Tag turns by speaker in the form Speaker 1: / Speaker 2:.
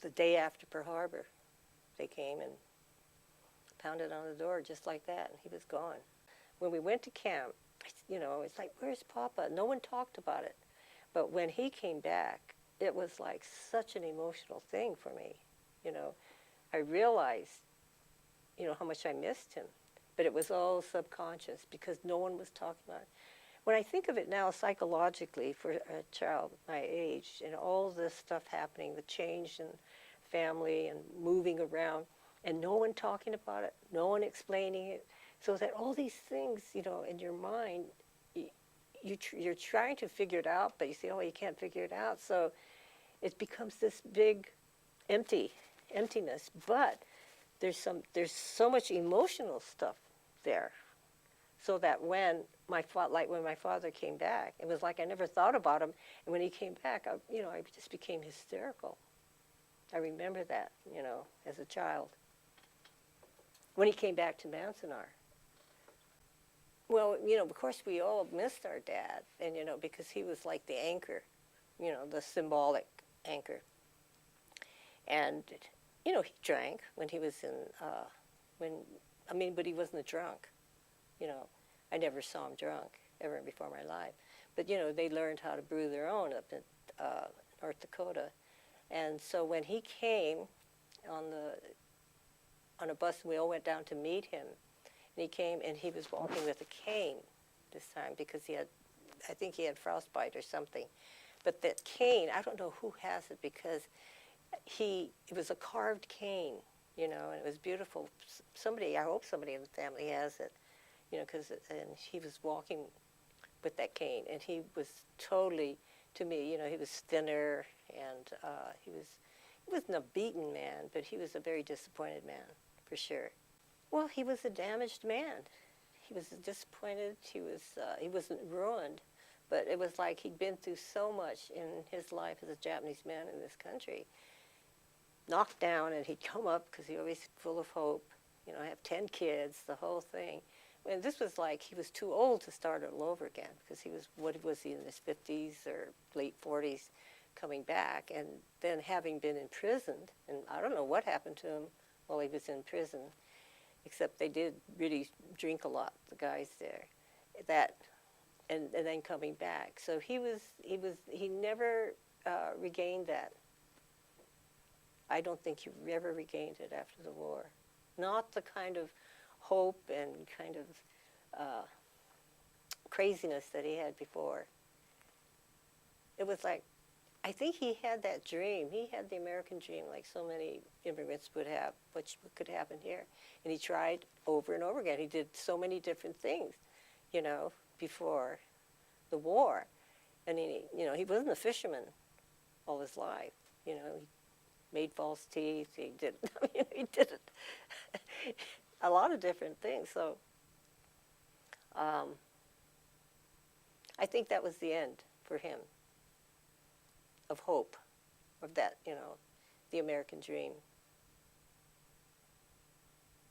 Speaker 1: the day after Pearl Harbor, they came and pounded on the door just like that, and he was gone. When we went to camp, it's like, where's Papa? No one talked about it. But when he came back, it was like such an emotional thing for me. I realized, how much I missed him. But it was all subconscious because no one was talking about it. When I think of it now psychologically for a child my age and all this stuff happening, the change in family and moving around, and no one talking about it, no one explaining it, so that all these things, in your mind, you're trying to figure it out, but you say, oh, you can't figure it out. So it becomes this big emptiness. But there's so much emotional stuff there, so that when my father came back, it was like I never thought about him, and when he came back, I just became hysterical. I remember that, as a child. When he came back to Manzanar. Well, of course we all missed our dad, and, because he was like the anchor, the symbolic anchor. And, he drank when he was but he wasn't a drunk, I never saw him drunk ever before my life. But, they learned how to brew their own up in North Dakota. And so when he came on a bus, and we all went down to meet him, and he came, and he was walking with a cane this time because I think he had frostbite or something. But that cane, I don't know who has it because it was a carved cane, and it was beautiful. I hope somebody in the family has it, and he was walking with that cane, and he was totally, to me, he was thinner, and he wasn't a beaten man, but he was a very disappointed man, for sure. Well, he was a damaged man. He was disappointed. He wasn't ruined, but it was like he'd been through so much in his life as a Japanese man in this country. Knocked down, and he'd come up because he always full of hope. I have 10 kids, the whole thing. And this was like he was too old to start it all over again because he was he in his 50s or late 40s coming back, and then having been imprisoned, and I don't know what happened to him while he was in prison, except they did really drink a lot, the guys there. And then coming back. So he never regained that. I don't think he ever regained it after the war. Not the kind of hope and kind of craziness that he had before. It was like, I think he had that dream. He had the American dream like so many immigrants would have, which could happen here. And he tried over and over again. He did so many different things, before the war. And he wasn't a fisherman all his life. He made false teeth. He did a lot of different things. So I think that was the end for him of hope, of that, the American dream.